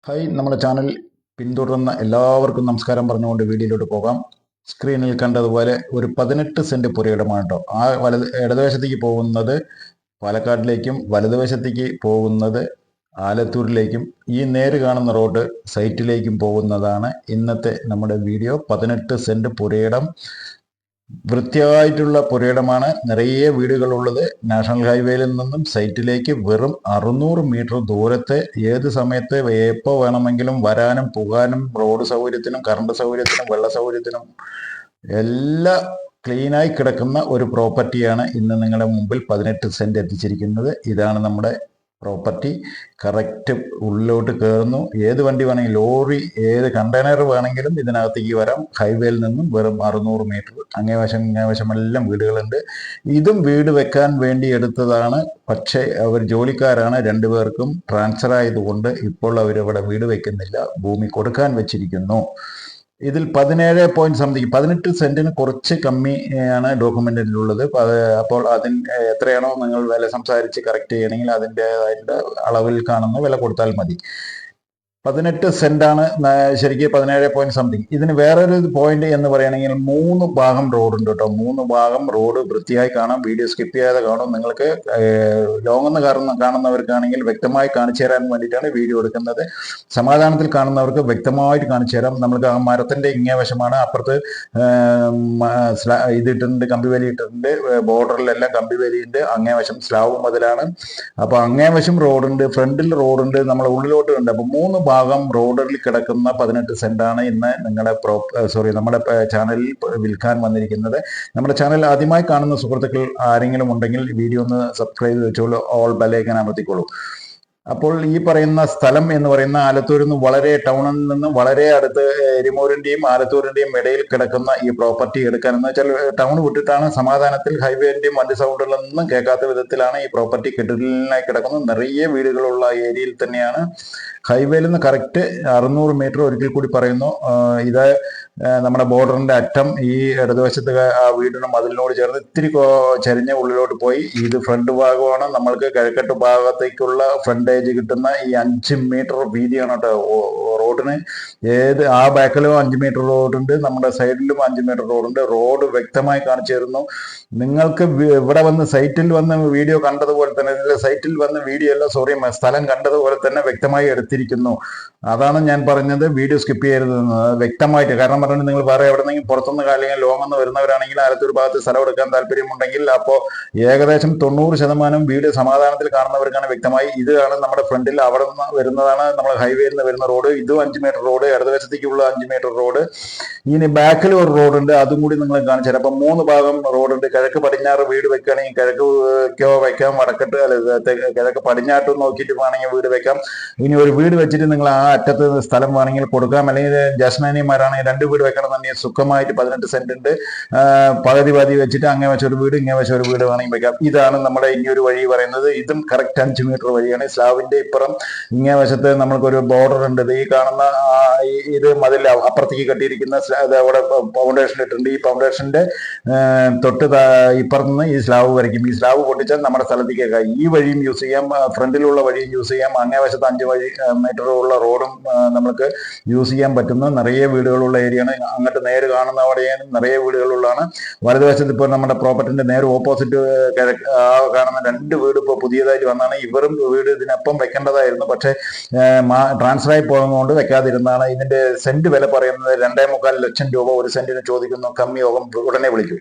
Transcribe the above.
Hi, നമ്മുടെ channel പിന്തുടരുന്ന എല്ലാവർക്കും നമസ്കാരം പറഞ്ഞുകൊണ്ട് വീഡിയോയിലോട്ട് പോകാം. സ്ക്രീനിൽ കണ്ടതുപോലെ ഒരു 18 സെന്റ് പുരയിടമാണ് കേട്ടോ. ആ ഇടതുവശത്തേക്ക് പോകുന്നത് പാലക്കാടിലേക്കും വലതുവശത്തേക്ക് പോകുന്നത് ആലത്തൂരിലേക്കും ഈ നേര് കാണുന്ന റോഡ് സൈറ്റിലേക്കും പോകുന്നതാണ് ഇന്നത്തെ നമ്മുടെ വീഡിയോ. 18 സെന്റ് പുരയിടം, വൃത്തിയായിട്ടുള്ള പുരയിടമാണ്. നിറയെ വീടുകളുള്ളത്. നാഷണൽ ഹൈവേയിൽ നിന്നും സൈറ്റിലേക്ക് വെറും 600 മീറ്റർ ദൂരത്തെ ഏത് സമയത്ത് എപ്പോൾ വേണമെങ്കിലും വരാനും പോകാനും റോഡ് സൗകര്യത്തിനും കറണ്ട് സൗകര്യത്തിനും വെള്ള സൗകര്യത്തിനും എല്ലാ ക്ലീനായി കിടക്കുന്ന ഒരു പ്രോപ്പർട്ടിയാണ് ഇന്ന് നിങ്ങളുടെ മുമ്പിൽ 18 സെന്റ് എത്തിച്ചിരിക്കുന്നത്. ഇതാണ് നമ്മുടെ പ്രോപ്പർട്ടി. കറക്റ്റ് ഉള്ളിലോട്ട് കയറുന്നു. ഏത് വണ്ടി വേണമെങ്കിലും, ലോറി, ഏത് കണ്ടെയ്നർ വേണമെങ്കിലും ഇതിനകത്തേക്ക് വരാം. ഹൈവേയിൽ നിന്നും വെറും 600 മീറ്റർ. അങ്ങേവശം എല്ലാം വീടുകളുണ്ട്. ഇതും വീട് വെക്കാൻ വേണ്ടി എടുത്തതാണ്. പക്ഷേ അവർ ജോലിക്കാരാണ്. രണ്ടുപേർക്കും ട്രാൻസ്ഫർ ആയതുകൊണ്ട് ഇപ്പോൾ അവരവിടെ വീട് വെക്കുന്നില്ല, ഭൂമി കൊടുക്കാൻ വെച്ചിരിക്കുന്നു. ഇതിൽ 18 സെന്റിന് കുറച്ച് കമ്മിയാണ് ഡോക്യുമെന്റിലുള്ളത്. അപ്പോൾ എത്രയാണോ നിങ്ങൾ വില സംസാരിച്ച് കറക്റ്റ് ചെയ്യണമെങ്കിൽ അതിൻ്റെതായിട്ട് അളവിൽ കാണുന്ന വില കൊടുത്താൽ മതി. 18 സെന്റാണ് ശരിക്കും. 17 ഇതിന് വേറൊരു പോയിന്റ് എന്ന് പറയുകയാണെങ്കിൽ 3 ഭാഗം റോഡ് ഉണ്ട് കേട്ടോ. 3 ഭാഗം റോഡ് വൃത്തിയായി കാണാം. വീഡിയോ സ്കിപ്പ് ചെയ്യാതെ കാണും. നിങ്ങൾക്ക് ലോങ്ങെന്ന് കാണുന്നവർക്കാണെങ്കിൽ വ്യക്തമായി കാണിച്ചു തരാൻ വേണ്ടിയിട്ടാണ് വീഡിയോ എടുക്കുന്നത്. സമാധാനത്തിൽ കാണുന്നവർക്ക് വ്യക്തമായിട്ട് കാണിച്ചു തരാം. നമ്മൾക്ക് ആ മരത്തിന്റെ ഇങ്ങേവശമാണ്. അപ്പുറത്ത് ഇതിട്ടുണ്ട്, കമ്പിവേലി ഇട്ടിട്ടുണ്ട്. ബോർഡറിലെല്ലാം കമ്പിവേലിയുണ്ട്. അങ്ങേവശം സ്ലാബ് മതിലാണ്. അപ്പൊ അങ്ങേവശം റോഡുണ്ട്, ഫ്രണ്ടിൽ റോഡുണ്ട്, നമ്മളെ ഉള്ളിലോട്ട് ഉണ്ട്. അപ്പൊ 3 ഭാഗം റോഡിൽ കിടക്കുന്ന 18 സെന്റാണ് ഇന്ന് നമ്മുടെ ചാനലിൽ വിൽക്കാൻ വന്നിരിക്കുന്നത്. നമ്മുടെ ചാനൽ ആദ്യമായി കാണുന്ന സുഹൃത്തുക്കൾ ആരെങ്കിലും ഉണ്ടെങ്കിൽ വീഡിയോ ഒന്ന് സബ്സ്ക്രൈബ് വെച്ചോളൂ, ഓൾ ബെല്ലൈക്കൻ അമർത്തിക്കോളൂ. അപ്പോൾ ഈ പറയുന്ന സ്ഥലം എന്ന് പറയുന്ന ആലത്തൂരിൽ നിന്ന് വളരെ ടൗണിൽ നിന്ന് വളരെ അടുത്ത്, എരിമൂരിന്റെയും ആലത്തൂരിന്റെയും ഇടയിൽ കിടക്കുന്ന ഈ പ്രോപ്പർട്ടി എടുക്കാൻ എന്ന് വെച്ചാൽ ടൗൺ വിട്ടിട്ടാണ്. സമാധാനത്തിൽ ഹൈവേന്റെയും വണ്ടി സൗണ്ടുകളൊന്നും കേൾക്കാത്ത വിധത്തിലാണ് ഈ പ്രോപ്പർട്ടി കെട്ടിടലിനായി കിടക്കുന്നത്. നിറയെ വീടുകളുള്ള ഏരിയയിൽ തന്നെയാണ്. ഹൈവേയിൽ നിന്ന് കറക്റ്റ് 600 മീറ്റർ. ഒരിക്കൽ കൂടി പറയുന്നു, ഇത് നമ്മുടെ ബോർഡറിന്റെ അറ്റം ഈ ഇടതുവശത്ത് ആ വീടിന് മതിലിനോട് ചേർന്ന് ഇത്തിരി ചരിഞ്ഞ ഉള്ളിലോട്ട് പോയി. ഇത് ഫ്രണ്ട് ഭാഗമാണ്. നമ്മൾക്ക് കിഴക്കട്ട് ഭാഗത്തേക്കുള്ള ഫ്രണ്ടേജ് കിട്ടുന്ന ഈ 5 മീറ്റർ വീതിയാണ് കേട്ടോ റോഡിന്. ആ ബാക്കിലും 5 മീറ്റർ റോഡുണ്ട്, നമ്മുടെ സൈഡിലും 5 മീറ്റർ റോഡുണ്ട്. റോഡ് വ്യക്തമായി കാണിച്ചു തരുന്നു. നിങ്ങൾക്ക് ഇവിടെ വന്ന് സൈറ്റിൽ വന്ന് വീഡിയോ കണ്ടതുപോലെ തന്നെ, സൈറ്റിൽ വന്ന് വീഡിയോ അല്ല, സോറി, സ്ഥലം കണ്ടതുപോലെ തന്നെ വ്യക്തമായി എടുത്തിരിക്കുന്നു. അതാണ് ഞാൻ പറഞ്ഞത്, വീഡിയോ സ്കിപ്പ് ചെയ്യരുതെന്ന് വ്യക്തമായിട്ട്. കാരണം പറഞ്ഞാൽ നിങ്ങൾ വേറെ എവിടെന്നെങ്കിലും പുറത്തുനിന്ന് അല്ലെങ്കിൽ ലോങ്ങെന്ന് വരുന്നവരാണെങ്കിൽ ആലത്തൂർ ഭാഗത്ത് സ്ഥലം എടുക്കാൻ താല്പര്യമുണ്ടെങ്കിൽ അപ്പോൾ ഏകദേശം 90% വീഡിയോ സമാധാനത്തിൽ കാണുന്നവർക്കാണ് വ്യക്തമായി. ഇതാണ് നമ്മുടെ ഫ്രണ്ടിൽ, അവിടെ നിന്ന് വരുന്നതാണ് നമ്മൾ ഹൈവേയിൽ നിന്ന് വരുന്ന റോഡ്. ഇതും 5 മീറ്റർ റോഡ്, ഇടതുവശത്തേക്കുള്ള 5 മീറ്റർ റോഡ്. ഇനി ബാക്കിൽ ഒരു റോഡുണ്ട്, അതും കൂടി നിങ്ങൾ കാണിച്ചു തരാം. അപ്പൊ 3 ഭാഗം റോഡുണ്ട്. കിഴക്ക് പടിഞ്ഞാറ് വീട് വെക്കുകയാണെങ്കിൽ കിഴക്കോ വെക്കാം, വടക്കട്ട് കിഴക്ക് പടിഞ്ഞാട്ടും നോക്കിയിട്ട് വേണമെങ്കിൽ വീട് വെക്കാം. ഇനി ഒരു വീട് വെച്ചിട്ട് നിങ്ങൾ ആ അറ്റത്ത് സ്ഥലം വേണമെങ്കിൽ കൊടുക്കാം. അല്ലെങ്കിൽ ജസ്നാനിമാരാണെങ്കിൽ 2 വീട് വെക്കണം തന്നെ സുഖമായിട്ട്. 18 സെന്റ് ഉണ്ട്. പകുതി വെച്ചിട്ട് അങ്ങേ വശം ഒരു വീട്, ഇങ്ങേ വശം ഒരു വീട് വേണമെങ്കിൽ വെക്കാം. ഇതാണ് നമ്മുടെ ഈ ഒരു വഴി പറയുന്നത്. ഇതും കറക്റ്റ് 5 മീറ്റർ വഴിയാണ്. സ്ലാബിന്റെ ഇപ്പുറം ഇങ്ങേ വശത്ത് നമ്മൾക്കൊരു ബോർഡർ ഉണ്ട്. ഈ കാണുന്ന ഇത് മതിൽ അപ്പുറത്തേക്ക് കെട്ടിയിരിക്കുന്ന അവിടെ ഫൗണ്ടേഷൻ ഇട്ടിട്ടുണ്ട്. ഈ ഫൗണ്ടേഷന്റെ തൊട്ട് ഇപ്പുറത്ത് നിന്ന് ഈ സ്ലാബ് വരയ്ക്കും. ഈ സ്ലാബ് പൊട്ടിച്ചാൽ നമ്മുടെ സ്ഥലത്തേക്ക് കേൾക്കാം. ഈ വഴിയും യൂസ് ചെയ്യാം, ഫ്രണ്ടിലുള്ള വഴിയും യൂസ് ചെയ്യാം. അങ്ങേ വശത്ത് 5 മീറ്റർ ഉള്ള റോഡും നമുക്ക് യൂസ് ചെയ്യാൻ പറ്റുന്ന നിറയെ വീടുകളുള്ള ഏരിയയാണ്. അങ്ങോട്ട് നേര് കാണുന്ന അവിടെയാണ് നിറയെ വീടുകളുള്ളതാണ്. വലതുവശത്ത് ഇപ്പോൾ നമ്മുടെ പ്രോപ്പർട്ടിന്റെ നേരെ ഓപ്പോസിറ്റ് കാണുന്ന 2 വീട് ഇപ്പോൾ പുതിയതായിട്ട് വന്നാണ്. ഇവരും വീട് ഇതിനൊപ്പം വെക്കേണ്ടതായിരുന്നു, പക്ഷേ ട്രാൻസ്ഫർ ആയി പോകുന്നതുകൊണ്ട് വെക്കാതിരുന്നതാണ്. ഇതിന്റെ സെന്റ് വില പറയുന്നത് 2.25 ലക്ഷം രൂപ ഒരു സെന്റിന് ചോദിക്കുന്നു. കമ്മിയോഗം ഉടനെ വിളിക്കും.